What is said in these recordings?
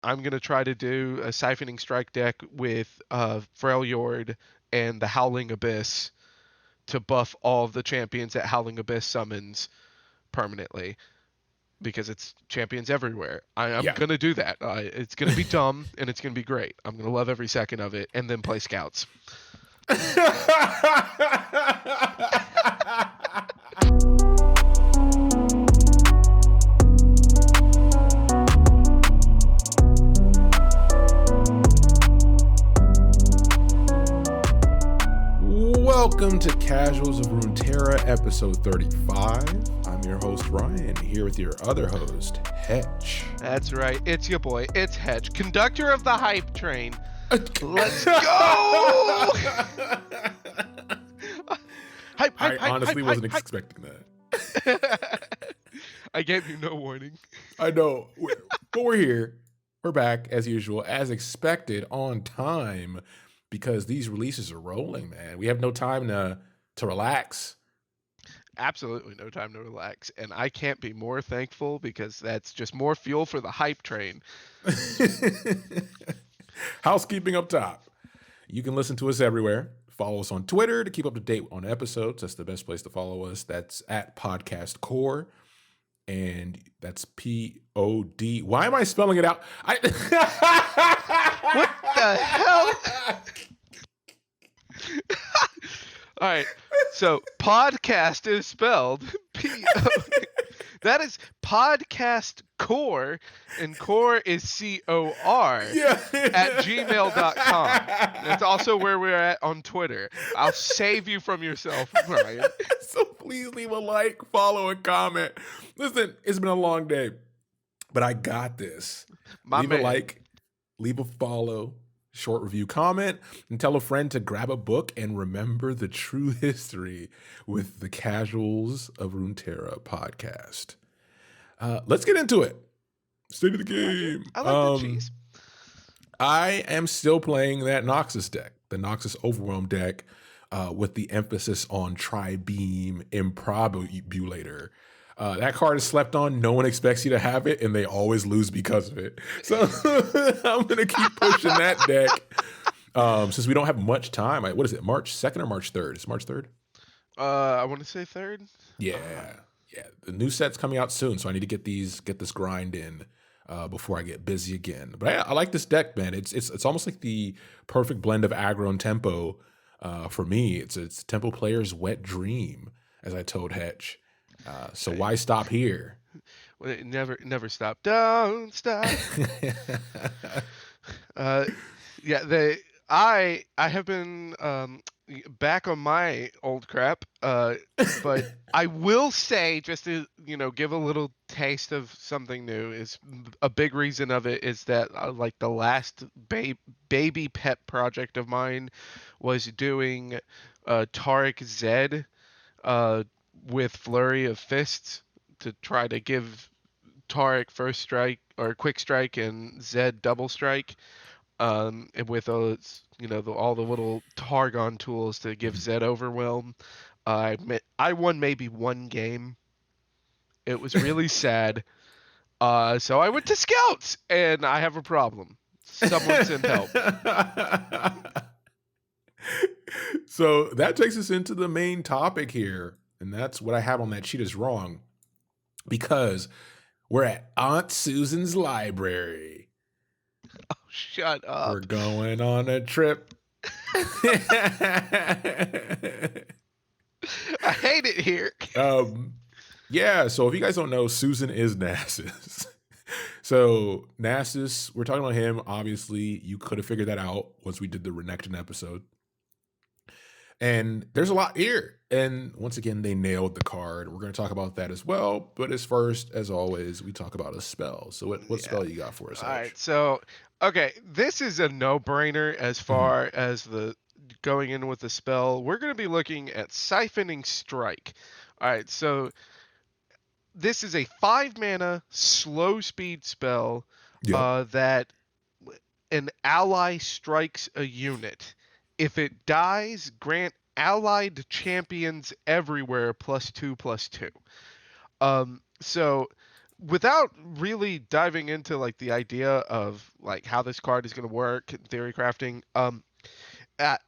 I'm gonna try to do a Siphoning Strike deck with Freljord and the Howling Abyss to buff all of the champions that Howling Abyss summons permanently because it's champions everywhere. I'm Yeah. gonna do that. It's gonna be dumb and it's gonna be great. I'm gonna love every second of it, and then play scouts. Welcome to Casuals of Runeterra, episode 35. I'm your host, Ryan, here with your other host, Hetch. That's right. It's your boy. It's Hetch, conductor of the hype train. Let's go! Hype, I honestly wasn't expecting that. I gave you no warning. I know, but we're here. We're back, as usual, as expected, on time, because these releases are rolling, man. We have no time to relax. Absolutely no time to relax. And I can't be more thankful because that's just more fuel for the hype train. Housekeeping up top. You can listen to us everywhere. Follow us on Twitter to keep up to date on episodes. That's the best place to follow us. That's at Podcast Core. And that's P-O-D. Why am I spelling it out? What the hell? All right. So podcast is spelled P-O-D. That is Podcast Core, and Core is C-O-R at gmail.com. That's also where we're at on Twitter. I'll save you from yourself, Ryan. So please leave a like, follow, and comment. Listen, it's been a long day, but I got this. Leave a like, leave a follow, short review, comment, and tell a friend to grab a book and remember the true history with the Casuals of Runeterra podcast. Let's get into it. State of the game. I like the cheese. I am still playing that Nasus deck, the Nasus Overwhelm deck, with the emphasis on Tri-Beam Improbulator. That card is slept on. No one expects you to have it, and they always lose because of it. So I'm going to keep pushing that deck since we don't have much time. What is it, March 2nd or March 3rd? It's March 3rd? I want to say 3rd. Yeah. The new set's coming out soon, so I need to get this grind in before I get busy again. But I like this deck, man. It's almost like the perfect blend of aggro and tempo for me. It's tempo player's wet dream, as I told Hetch. So why stop here? Well, never stop. Don't stop. I have been back on my old crap, but I will say, just to give a little taste of something new, is a big reason of it is that like the last baby pet project of mine was doing Taric Zed with Flurry of Fists to try to give Taric first strike or quick strike and Zed double strike, and with those all the little Targon tools to give Zed overwhelm. I won maybe one game. It was really sad. So I went to Scouts, and I have a problem. Someone send help. So that takes us into the main topic here. And that's what I have on that sheet is wrong, because we're at Aunt Susan's library. Oh, shut up. We're going on a trip. I hate it here. Yeah, so if you guys don't know, Susan is Nasus. So Nasus, we're talking about him. Obviously, you could have figured that out once we did the Renekton episode. And there's a lot here. And once again, they nailed the card. We're going to talk about that as well. But first, as always, we talk about a spell. So what spell you got for us? All right. So, okay. This is a no-brainer as far as the going in with the spell. We're going to be looking at Siphoning Strike. All right. So this is a 5-mana slow speed spell that an ally strikes a unit. If it dies, grant allied champions everywhere +2/+2. So without really diving into like the idea of like how this card is going to work, theory crafting, at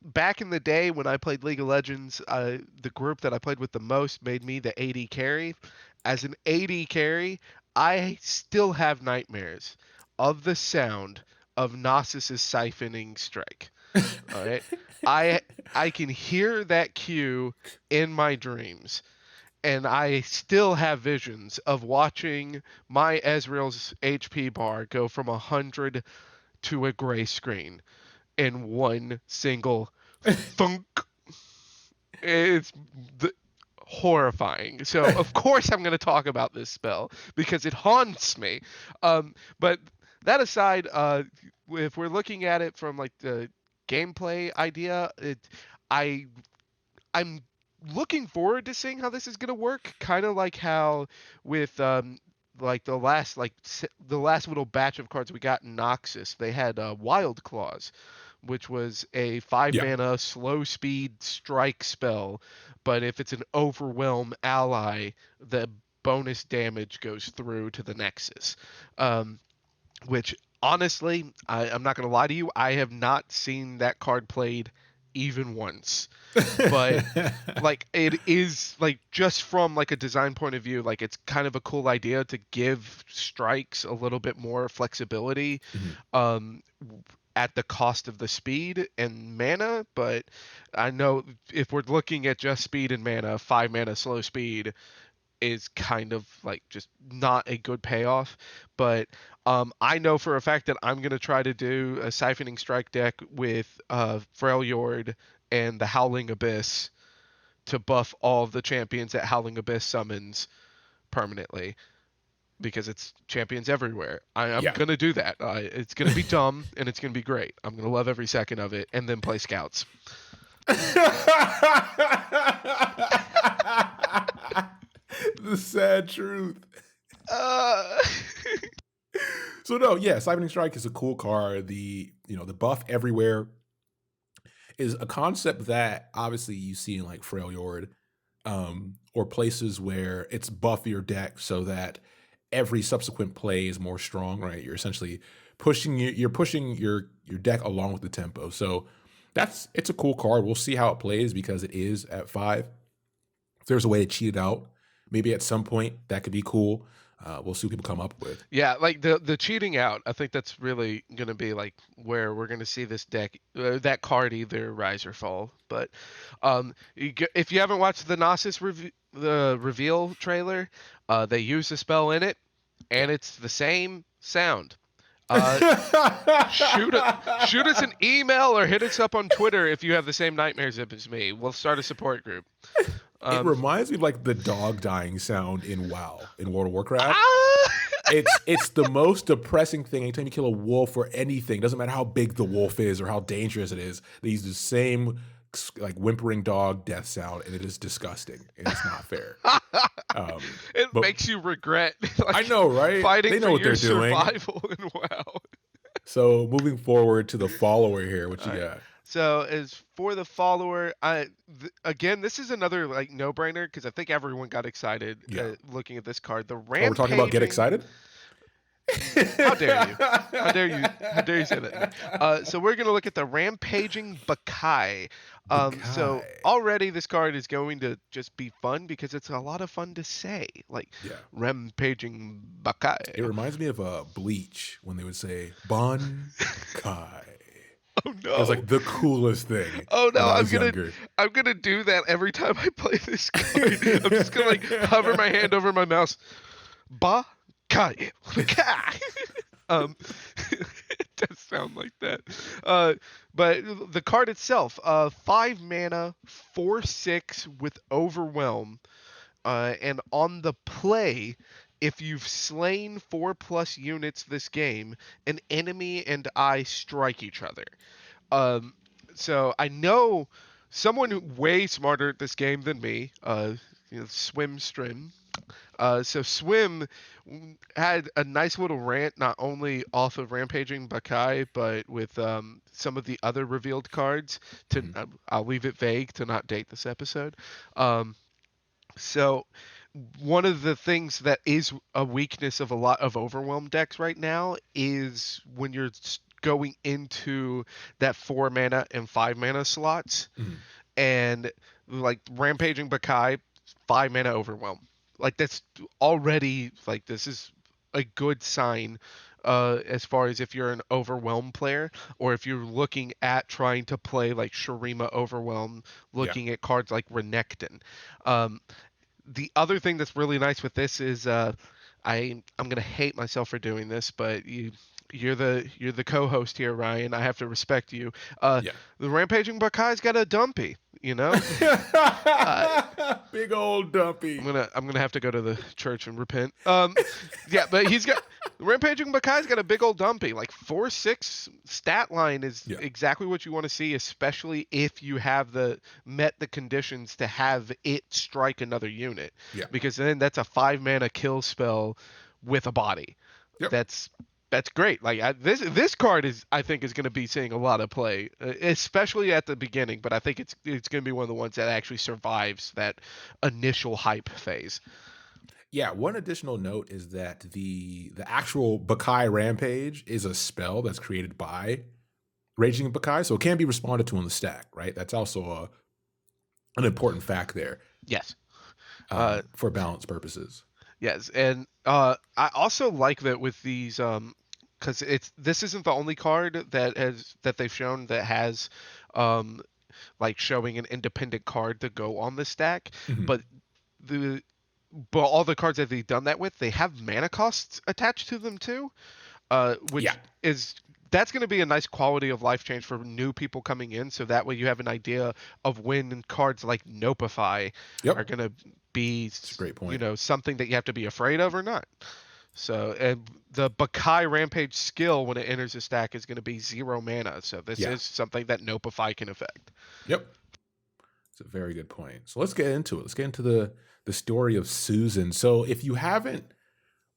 back in the day when I played League of Legends, the group that I played with the most made me the AD carry. As an AD carry, I still have nightmares of the sound of Nasus' Siphoning Strike. All right, I I can hear that cue in my dreams, and I still have visions of watching my Ezreal's HP bar go from 100 to a gray screen in one single thunk. It's the, horrifying. So of course I'm going to talk about this spell because it haunts me. But that aside, if we're looking at it from like the gameplay idea, I I'm looking forward to seeing how this is going to work. Kind of like how with like the last little batch of cards we got in Noxus, they had Wild Claws, which was a 5 Yeah. mana slow speed strike spell, but if it's an overwhelm ally, the bonus damage goes through to the Nexus. Which honestly, I'm not going to lie to you, I have not seen that card played even once. But like it is like just from like a design point of view, like it's kind of a cool idea to give strikes a little bit more flexibility. Mhm. Um, at the cost of the speed and mana, but I know if we're looking at just speed and mana, 5 mana slow speed is kind of like just not a good payoff. But I know for a fact that I'm gonna try to do a Siphoning Strike deck with Freljord and the Howling Abyss to buff all of the champions that Howling Abyss summons permanently because it's champions everywhere. I'm Yeah. gonna do that. It's gonna be dumb and it's gonna be great. I'm gonna love every second of it, and then play scouts. The sad truth. Uh, So no, yeah, Siphoning Strike is a cool card. The buff everywhere is a concept that obviously you see in like Freljord, or places where it's buff your deck so that every subsequent play is more strong, right? You're essentially you're pushing your deck along with the tempo. So it's a cool card. We'll see how it plays because it is at 5. If there's a way to cheat it out, maybe at some point that could be cool. We'll see what people come up with. yeah, like the cheating out. I think that's really gonna be like where we're gonna see this deck, that card either rise or fall. But if you haven't watched the the reveal trailer, they use a spell in it, Yeah. and it's the same sound. Uh, shoot us an email or hit us up on Twitter if you have the same nightmares as me. We'll start a support group. It reminds me of like the dog dying sound in WoW, in World of Warcraft. Ah! It's the most depressing thing. Anytime you kill a wolf or anything, doesn't matter how big the wolf is or how dangerous it is, they use the same like whimpering dog death sound, and it is disgusting. And it's not fair. It But makes you regret. Like, I know, right? fighting They know for what your they're doing. survival in WoW. So moving forward to the follower here, what you All right. got? So as for the follower, again, this is another like no-brainer because I think everyone got excited Yeah. looking at this card. The Oh, we're talking about get rampaging. excited? How dare you? How dare you? How dare you say that to me? So we're gonna look at the Rampaging Bakai. So Bakai. already this card is going to just be fun because it's a lot of fun to say, like Yeah. Rampaging It Bakai. reminds me of Bleach when they would say Bon Kai. Oh It was no! like the coolest thing Oh no! when I was younger. I'm gonna do that every time I play this card. I'm just gonna like hover my hand over my mouse. Bakai. Bakai. It does sound like that. But the card itself, 5 mana, 4/6 with Overwhelm, and on the play, if you've slain 4+ units this game, an enemy and I strike each other. Um, so I know someone way smarter at this game than me, Swim Strim, so Swim had a nice little rant, not only off of Rampaging Bakai, but with some of the other revealed cards. To Mhm. I'll leave it vague to not date this episode. So one of the things that is a weakness of a lot of overwhelm decks right now is when you're going into that 4 mana and 5 mana slots, Mhm. and like Rampaging Bakai, 5 mana overwhelm. Like that's already like this is a good sign as far as if you're an overwhelm player or if you're looking at trying to play like Shurima overwhelm, Yeah. looking at cards like Renekton. Um, the other thing that's really nice with this is I'm gonna hate myself for doing this, but you're the co-host here, Ryan. I have to respect you. Yeah. The Rampaging Bakai's got a dumpy, you know. Uh, Big old dumpy. I'm gonna have to go to the church and repent. Yeah, but he's got Rampaging Bakai's got a big old dumpy. Like 4/6 stat line is Yeah. exactly what you want to see, especially if you have met the conditions to have it strike another unit. Yeah. Because then that's a 5 mana kill spell with a body. Yep. That's great. Like this card is I think is going to be seeing a lot of play, especially at the beginning. But I think it's going to be one of the ones that actually survives that initial hype phase. Yeah, one additional note is that the actual Bakai Rampage is a spell that's created by Raging Bakai, so it can be responded to on the stack, right? That's also an important fact there. Yes. For balance purposes. Yes, and I also like that with these because this isn't the only card that they've shown that has um like showing an independent card to go on the stack, Mhm. but the but all the cards that they've done that with, they have mana costs attached to them too, Yeah. which is that's going to be a nice quality of life change for new people coming in. So that way you have an idea of when cards like Nopify are Yep. going to be, It's a great point. something that you have to be afraid of or not. So, and the Bakai Rampage skill when it enters a stack is going to be 0 mana. So this Yeah. is something that Nopify can affect. Yep. It's a very good point. So let's get into it. Let's get into the story of Susan. So if you haven't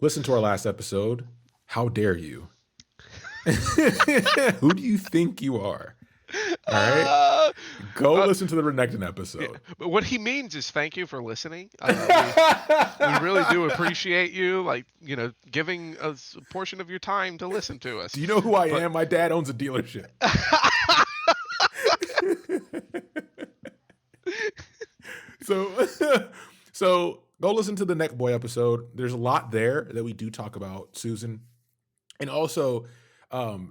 listened to our last episode, how dare you? Who do you think you are? All right. Go listen to the Renekton episode. Yeah, but what he means is thank you for listening. We really do appreciate you, like, giving us a portion of your time to listen to us. Do you know who I am? My dad owns a dealership. So go listen to the Neck Boy episode. There's a lot there that we do talk about Susan. And also,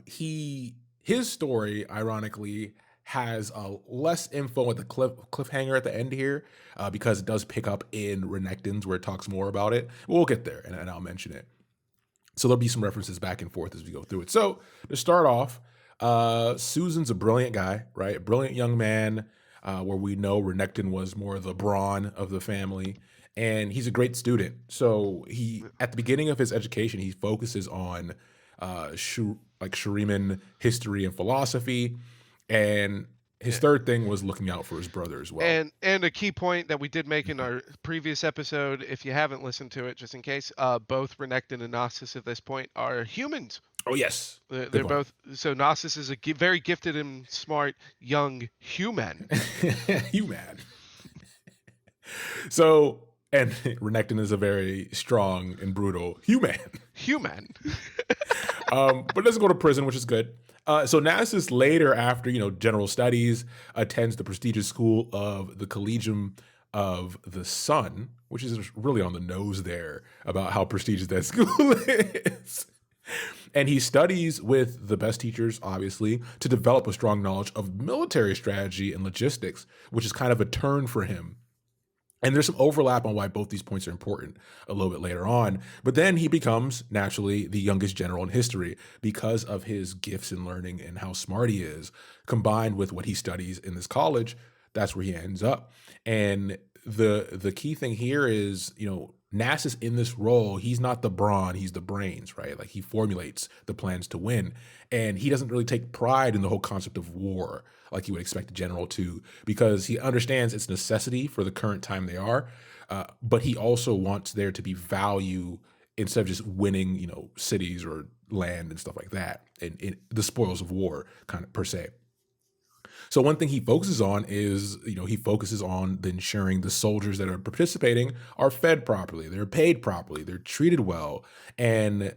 his story, ironically, has less info at the cliffhanger at the end here because it does pick up in Renekton's where it talks more about it. We'll get there, and I'll mention it. So there'll be some references back and forth as we go through it. So to start off, Susan's a brilliant guy, right? A brilliant young man where we know Renekton was more the brawn of the family. And he's a great student. So at the beginning of his education, he focuses on Shuriman history and philosophy, and his third thing was looking out for his brother as well. And a key point that we did make in our previous episode, if you haven't listened to it, just in case, both Renekton and Nasus at this point are humans. Oh yes, they're both. So Nasus is a very gifted and smart young human. Human. So. And Renekton is a very strong and brutal human. Human. But doesn't go to prison, which is good. So Nasus later, after general studies, attends the prestigious school of the Collegium of the Sun, which is really on the nose there about how prestigious that school is. And he studies with the best teachers, obviously, to develop a strong knowledge of military strategy and logistics, which is kind of a turn for him. And there's some overlap on why both these points are important a little bit later on. But then he becomes, naturally, the youngest general in history because of his gifts in learning and how smart he is, combined with what he studies in this college. That's where he ends up. And the key thing here is, Nasus in this role, he's not the brawn, he's the brains, right? Like he formulates the plans to win. And he doesn't really take pride in the whole concept of war like you would expect a general to, because he understands its necessity for the current time they are. But he also wants there to be value instead of just winning, cities or land and stuff like that, and the spoils of war kind of per se. So one thing he focuses on is, he focuses on the ensuring the soldiers that are participating are fed properly, they're paid properly, they're treated well. And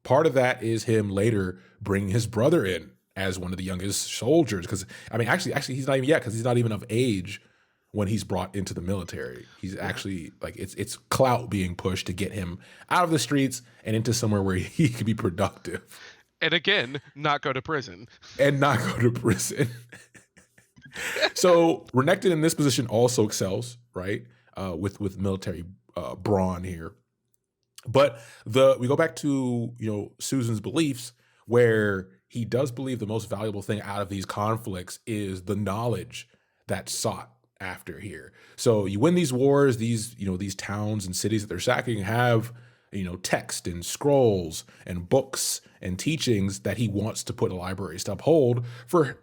part of that is him later bringing his brother in as one of the youngest soldiers. Because I mean, actually, he's not even yet, because he's not even of age when he's brought into the military. He's actually like it's clout being pushed to get him out of the streets and into somewhere where he could be productive. And again, not go to prison. And not go to prison. So Renekton in this position also excels, right? With military brawn here. But we go back to Susan's beliefs, where he does believe the most valuable thing out of these conflicts is the knowledge that's sought after here. So you win these wars, these towns and cities that they're sacking have text and scrolls and books and teachings that he wants to put in libraries to uphold for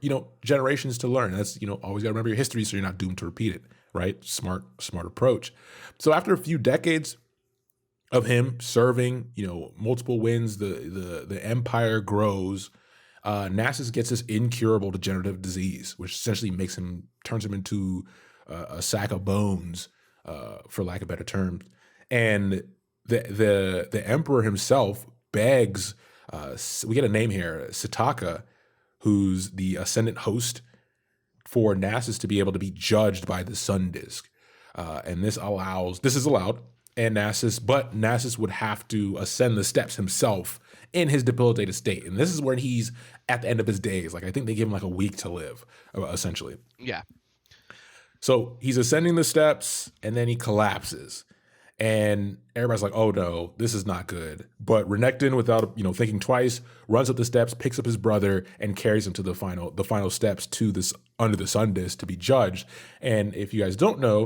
generations to learn. That's always got to remember your history so you're not doomed to repeat it, right? Smart approach. So after a few decades of him serving, multiple wins, the empire grows. Nasus gets this incurable degenerative disease, which essentially turns him into a sack of bones, for lack of better terms. And the emperor himself begs. We get a name here, Sataka, who's the ascendant host, for Nasus to be able to be judged by the sun disk, and this is allowed. And Nasus would have to ascend the steps himself in his debilitated state. And this is when he's at the end of his days. Like, I think they give him like a week to live, essentially. Yeah. So he's ascending the steps and then he collapses. And everybody's like, oh no, this is not good. But Renekton, without thinking twice, runs up the steps, picks up his brother, and carries him to the final steps to this under the sun disk to be judged. And if you guys don't know,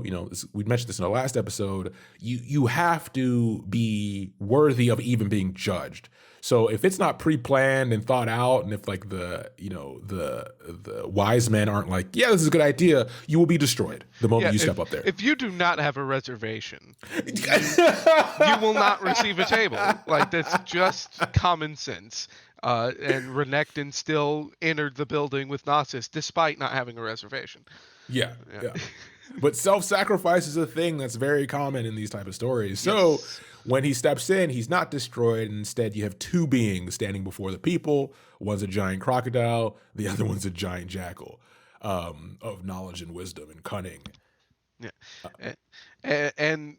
we mentioned this in the last episode, you have to be worthy of even being judged. So if it's not pre-planned and thought out, and if like the wise men aren't like, yeah, this is a good idea, you will be destroyed the moment you step up there. If you do not have a reservation, you will not receive a table. Like, that's just common sense. And Renekton still entered the building with Nasus despite not having a reservation. Yeah. But self-sacrifice is a thing that's very common in these type of stories. So when he steps in, he's not destroyed. Instead, you have two beings standing before the people. One's a giant crocodile. The other one's a giant jackal, of knowledge and wisdom and cunning. Yeah. And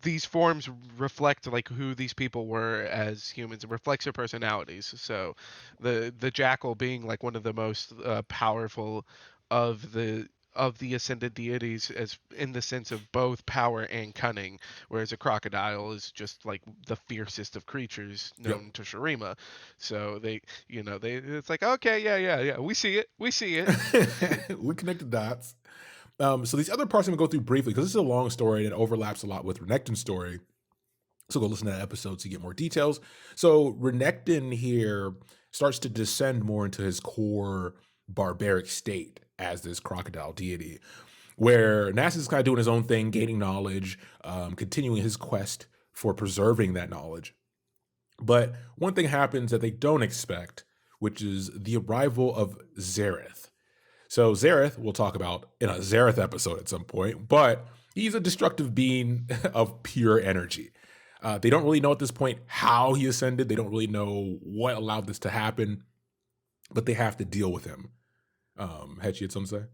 these forms reflect like who these people were as humans. It reflects their personalities. So the jackal being like one of the most powerful of the ascended deities, as in the sense of both power and cunning, whereas a crocodile is just like the fiercest of creatures known to Shurima. So it's like, okay, yeah, we see it. We connect the dots. So these other parts I'm gonna go through briefly because this is a long story and it overlaps a lot with Renekton's story. So go listen to that episode to get more details. So Renekton here starts to descend more into his core barbaric state as this crocodile deity, where Nasus is kind of doing his own thing, gaining knowledge, continuing his quest for preserving that knowledge. But one thing happens that they don't expect, which is the arrival of Xerath. So Xerath, we'll talk about in a Xerath episode at some point, but he's a destructive being of pure energy. They don't really know at this point how he ascended. They don't really know what allowed this to happen, but they have to deal with him. Had you had something to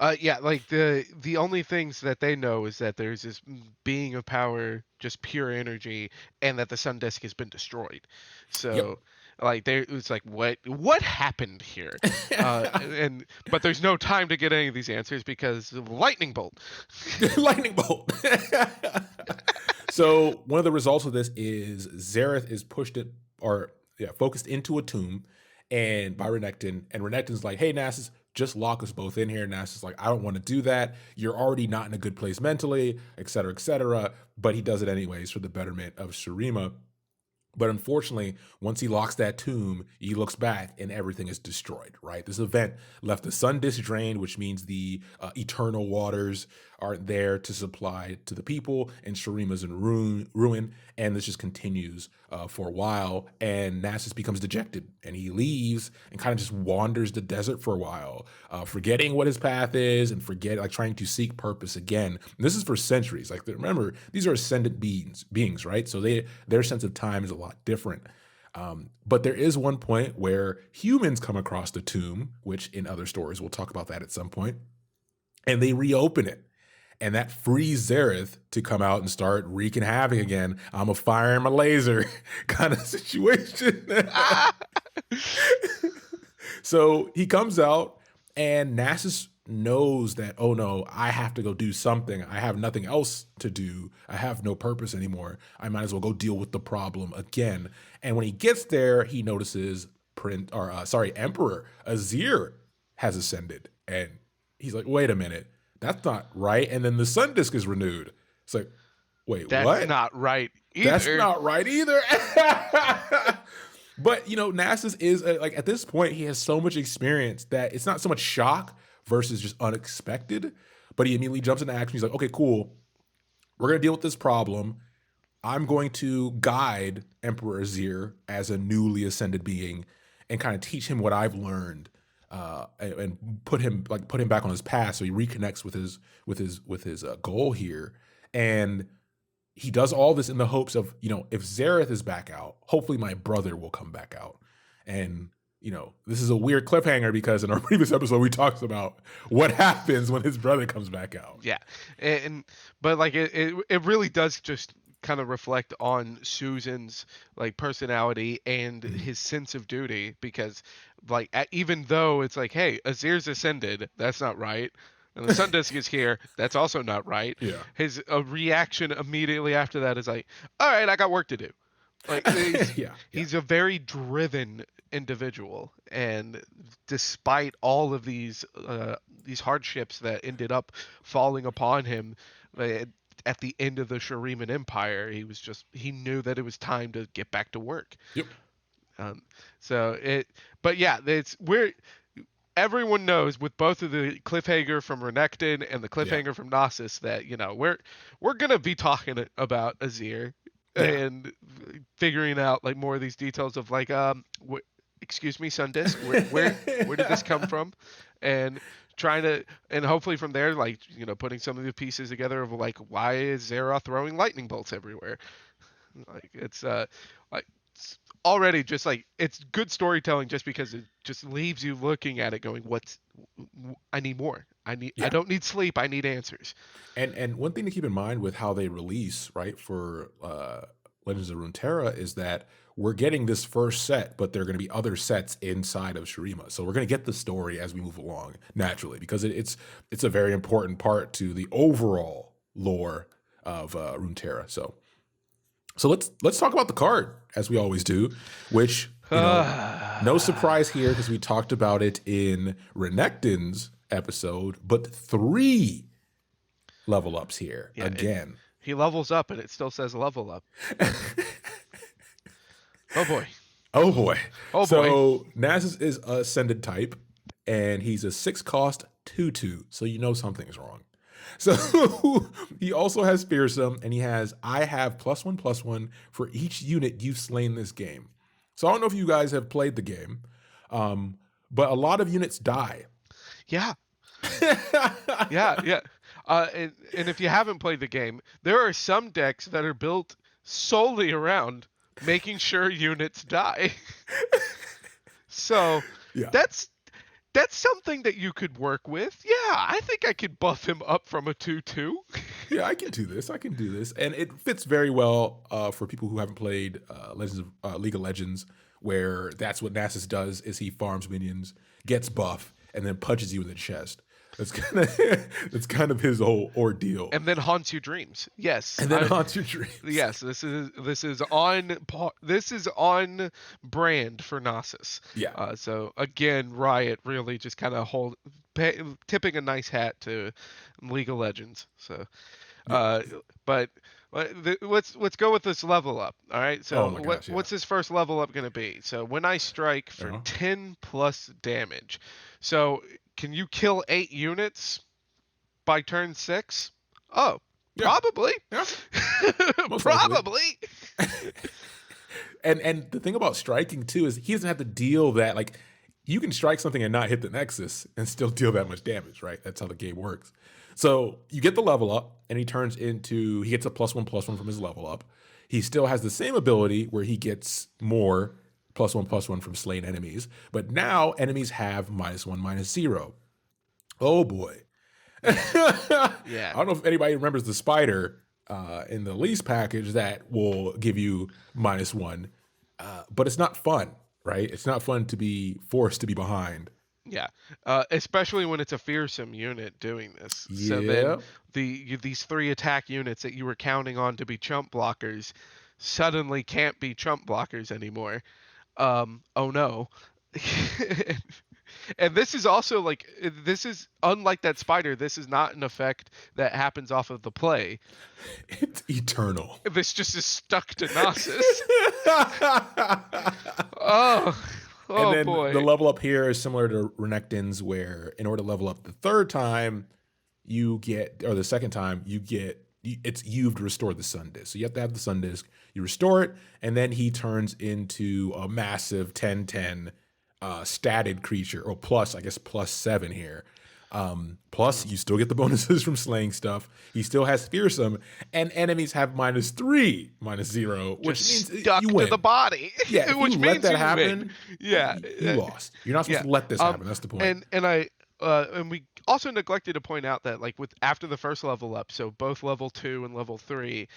say? Yeah, like the only things that they know is that there's this being of power, just pure energy, and that the sun disk has been destroyed. So like it's like what happened here? But there's no time to get any of these answers because of lightning bolt. Lightning bolt. So one of the results of this is Xerath is focused into a tomb and by Renekton, and Renekton's like, hey, Nasus, just lock us both in here. Nasus is like, I don't want to do that. You're already not in a good place mentally, et cetera, but he does it anyways for the betterment of Shurima. But unfortunately, once he locks that tomb, he looks back and everything is destroyed, right? This event left the sun disk drained, which means the eternal waters aren't there to supply to the people, and Shurima's in ruin, and this just continues for a while, and Nasus becomes dejected, and he leaves and kind of just wanders the desert for a while, forgetting what his path is and trying to seek purpose again. And this is for centuries. Like, remember, these are ascendant beings, right? So their sense of time is a lot different. But there is one point where humans come across the tomb, which in other stories, we'll talk about that at some point, and they reopen it. And that frees Zareth to come out and start wreaking havoc again. I'm a fire my laser kind of situation. So he comes out, and Nasus knows that, oh no, I have to go do something. I have nothing else to do. I have no purpose anymore. I might as well go deal with the problem again. And when he gets there, he notices Emperor Azir has ascended. And he's like, wait a minute, that's not right. And then the sun disk is renewed. It's like, wait, that's what? That's not right either. That's not right either. But, Nasus is, at this point, he has so much experience that it's not so much shock versus just unexpected, but he immediately jumps into action. He's like, okay, cool. We're going to deal with this problem. I'm going to guide Emperor Azir as a newly ascended being and kind of teach him what I've learned, and put him back on his path so he reconnects with his goal here. And he does all this in the hopes of, if Zareth is back out, hopefully my brother will come back out. And, this is a weird cliffhanger because in our previous episode, we talked about what happens when his brother comes back out. Yeah. But it really does just kind of reflect on Susan's personality and his sense of duty, because even though it's like, hey, Azir's ascended, that's not right. And the sun disk is here. That's also not right. Yeah. His reaction immediately after that is like, all right, I got work to do. He's a very driven individual, and despite all of these hardships that ended up falling upon him at the end of the Shuriman Empire, he knew that it was time to get back to work. Yep. Everyone knows with both of the cliffhanger from Renekton and the cliffhanger from Nasus that we're gonna be talking about Azir and figuring out more of these details of excuse me, Sundisk, where did this come from, and trying to, and hopefully from there putting some of the pieces together of why is Zera throwing lightning bolts everywhere. It's already just it's good storytelling just because it just leaves you looking at it going, I need more. I don't need sleep. I need answers. And one thing to keep in mind with how they release, right, for Legends of Runeterra is that we're getting this first set, but there are going to be other sets inside of Shurima. So we're going to get the story as we move along naturally, because it's a very important part to the overall lore of Runeterra. So let's talk about the card, as we always do, which, no surprise here because we talked about it in Renekton's episode, but 3 level ups here again. He levels up and it still says level up. Oh boy. Oh boy. So Nasus is ascended type, and he's a 6-cost 2/2, so something's wrong. So he also has Fearsome, and he has I have +1/+1 for each unit you've slain this game. So I don't know if you guys have played the game, but a lot of units die. Yeah. Yeah. And if you haven't played the game, there are some decks that are built solely around making sure units die. So that's something that you could work with. Yeah, I think I could buff him up from a 2/2. Yeah, I can do this. And it fits very well for people who haven't played League of Legends, where that's what Nasus does, is he farms minions, gets buff, and then punches you in the chest. That's kind of his whole ordeal. And then haunts your dreams. Yes. And then haunts your dreams. Yes, this is on brand for Nasus. Yeah. So again, Riot really just kind of tipping a nice hat to League of Legends. So, but let's go with this level up. All right. So what's his first level up going to be? So when I strike for 10 plus damage. So can you kill 8 units? by turn 6? Oh, Yeah. probably. Yeah. Most Probably. And the thing about striking too is he doesn't have to deal that, like, you can strike something and not hit the Nexus and still deal that much damage, right? That's how the game works. So you get the level up, and he gets a +1/+1 from his level up. He still has the same ability where he gets more +1/+1 from slain enemies, but now enemies have -1/-0. Oh boy. Yeah. I don't know if anybody remembers the spider in the lease package that will give you -1, but it's not fun, right? It's not fun to be forced to be behind. Yeah, especially when it's a fearsome unit doing this. So then Yeah. these 3 attack units that you were counting on to be chump blockers suddenly can't be chump blockers anymore. Oh no. And this is also like, this is unlike that spider. This is not an effect that happens off of the play. It's eternal. This just is stuck to Nasus. Oh, And then boy. the level up here is similar to Renekton's, where in order to level up the third time, the second time, you've restored the Sun Disc. So you have to have the Sun Disc, you restore it, and then he turns into a massive 10/10 statted creature, or +7 here. Plus, you still get the bonuses from slaying stuff. He still has fearsome, and enemies have -3/-0, which Just means stuck you win. to the body. Yeah, if which you means let that you happen, win. Yeah, you lost. You're not supposed to let this happen. That's the point. And we also neglected to point out that, like, with after the first level up, so both level 2 and level 3,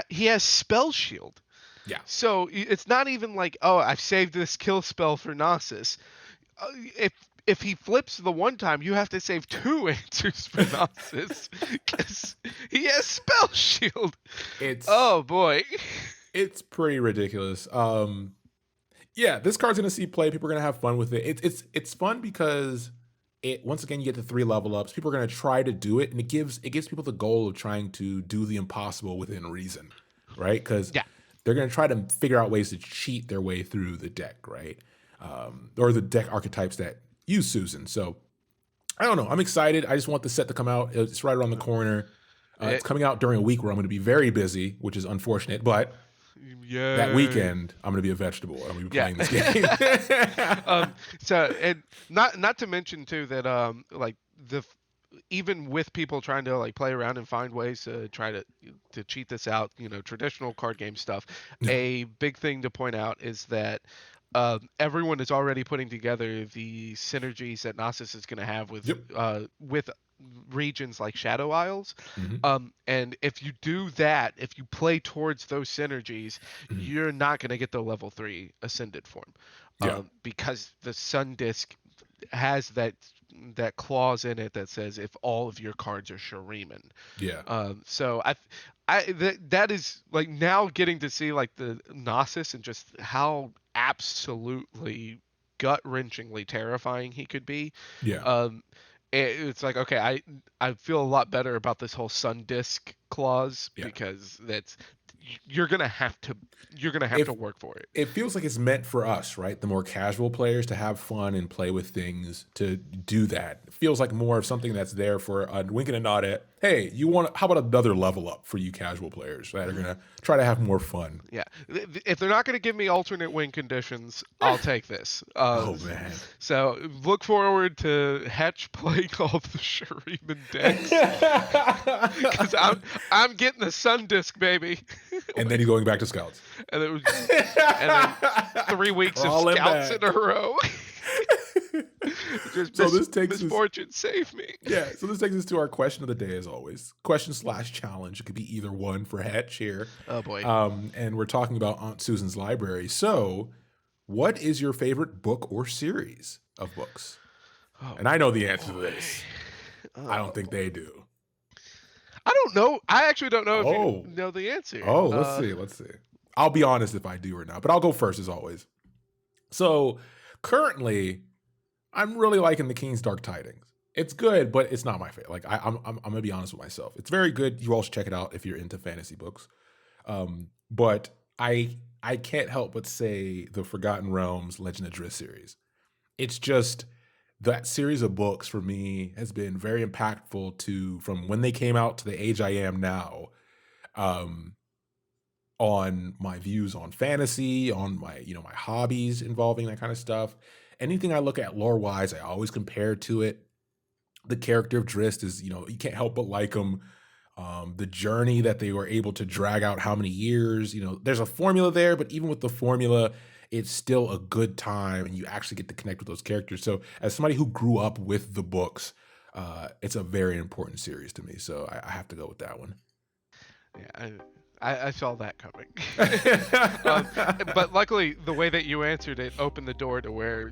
he has spell shield. Yeah. So it's not even like, oh, I've saved this kill spell for Nasus. If he flips the one time, you have to save 2 answers for Nasus because he has spell shield. Oh boy, it's pretty ridiculous. Yeah, this card's gonna see play. People are gonna have fun with it. It's fun because once again, you get the 3 level ups. People are gonna try to do it, and it gives people the goal of trying to do the impossible within reason, right? Because they're gonna try to figure out ways to cheat their way through the deck, right? Or the deck archetypes that use Susan. So I don't know. I'm excited. I just want the set to come out. It's right around the corner. It's coming out during a week where I'm going to be very busy, which is unfortunate. But that weekend, I'm going to be a vegetable. I'm going to be playing this game. So, and not to mention too that like even with people trying to like play around and find ways to try to cheat this out, traditional card game stuff. A big thing to point out is that everyone is already putting together the synergies that Nasus is going to have with regions like Shadow Isles. And if you do that, if you play towards those synergies, you're not going to get the level 3 Ascended form. Because the Sun Disc has that clause in it that says if all of your cards are Shuriman. So that is like now getting to see like the Nasus and just how absolutely gut-wrenchingly terrifying he could be. It's like, okay, I feel a lot better about this whole Sun Disc clause because you're gonna have to work for it. It feels like it's meant for us, right? The more casual players to have fun and play with things, to do that. It feels like more of something that's there for a wink and a nod at, hey, how about another level up for you casual players that are gonna try to have more fun? Yeah, if they're not gonna give me alternate win conditions, I'll take this. Oh man! So look forward to Hetch playing all the Shuriman decks because I'm getting the Sun Disc, baby. And then you're going back to Scouts. And then 3 weeks of Scouts in a row. This takes misfortune save me. Yeah, so this takes us to our question of the day, as always. Question/challenge. It could be either one for Hetch here. Oh boy. And we're talking about Aunt Susan's library. So, what is your favorite book or series of books? And I know the answer to this. I don't think they do. I don't know. I actually don't know if you know the answer. Oh, let's see. I'll be honest if I do or not, but I'll go first as always. So currently, I'm really liking The King's Dark Tidings. It's good, but it's not my favorite. Like I'm gonna be honest with myself. It's very good. You all should check it out if you're into fantasy books. But I can't help but say the Forgotten Realms Legend of Driss series. It's just that series of books for me has been very impactful to from when they came out to the age I am now. Um, on my views on fantasy, on my, my hobbies involving that kind of stuff. Anything I look at lore wise, I always compare to it. The character of Drist is, you can't help but like him. The journey that they were able to drag out how many years, there's a formula there, but even with the formula, it's still a good time and you actually get to connect with those characters. So as somebody who grew up with the books, it's a very important series to me. So I have to go with that one. Yeah, I saw that coming. But luckily, the way that you answered it opened the door to where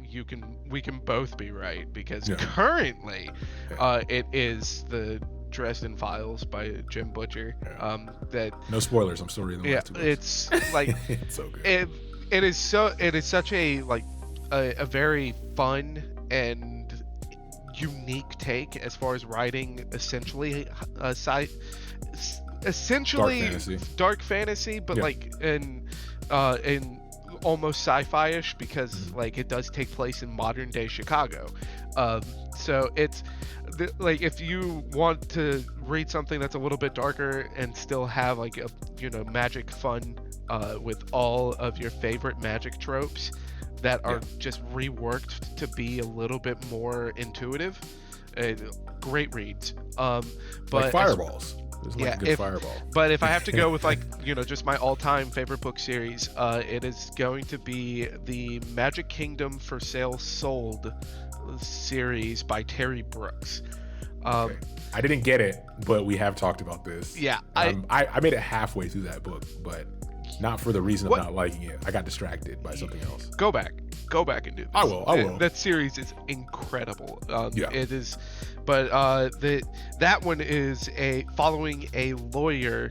we can both be right, because currently, it is the Dresden Files by Jim Butcher. That no spoilers. I'm still reading the last two books. It's like it's so good. It is such a a very fun and unique take as far as writing essentially dark fantasy, but like in almost sci-fi-ish, because like it does take place in modern day Chicago. So it's like, if you want to read something that's a little bit darker and still have like a magic fun with all of your favorite magic tropes that are just reworked to be a little bit more intuitive, great reads. But like Fireballs. Like a good Fireball. But if I have to go with just my all-time favorite book series, it is going to be the Magic Kingdom for Sale Sold series by Terry Brooks. Okay. I didn't get it, but we have talked about this. Yeah, I made it halfway through that book, but not for the reason of not liking it. I got distracted by something else. Go back and do this. I will. That series is incredible. It is, but that one is following a lawyer,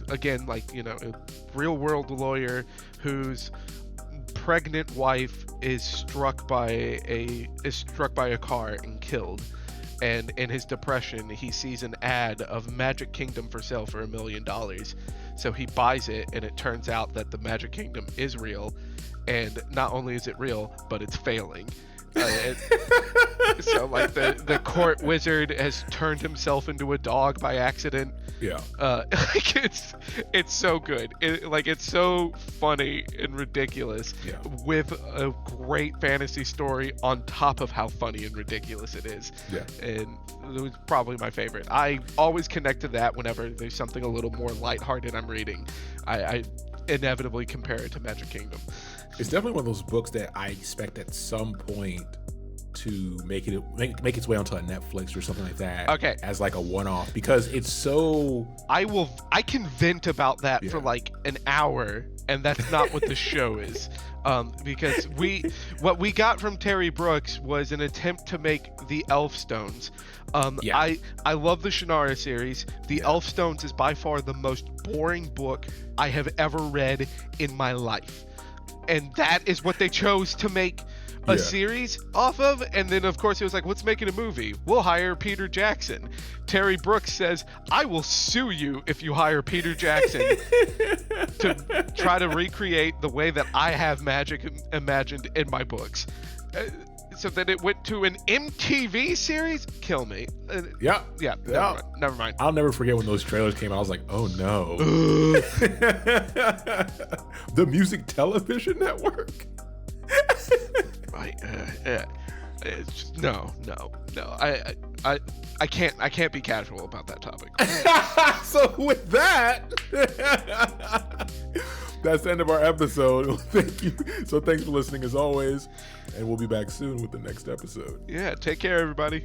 again, a real world lawyer whose pregnant wife is struck by a car and killed. And in his depression, he sees an ad of Magic Kingdom for sale for $1 million. So he buys it, and it turns out that the Magic Kingdom is real. And not only is it real, but it's failing. So like the court wizard has turned himself into a dog by accident. Yeah. It's so good. It's so funny and ridiculous, with a great fantasy story on top of how funny and ridiculous it is. Yeah. And it was probably my favorite. I always connect to that whenever there's something a little more lighthearted I'm reading. I inevitably compare it to Magic Kingdom. It's definitely one of those books that I expect at some point to make its way onto a Netflix or something like that. Okay. As like a one-off, because it's so. I can vent about that for like an hour, and that's not what the show is. Because what we got from Terry Brooks was an attempt to make the Elfstones. I love the Shannara series. The Elfstones is by far the most boring book I have ever read in my life. And that is what they chose to make a series off of. And then, of course, it was like, let's make it a movie. We'll hire Peter Jackson. Terry Brooks says, I will sue you if you hire Peter Jackson to try to recreate the way that I have magic imagined in my books. So then it went to an MTV series? Kill me. Never mind. I'll never forget when those trailers came out. I was like, oh no. The Music Television Network? Right. It's just, no. I can't be casual about that topic. So with that, that's the end of our episode. Thank you. So thanks for listening as always, and we'll be back soon with the next episode. Yeah, take care, everybody.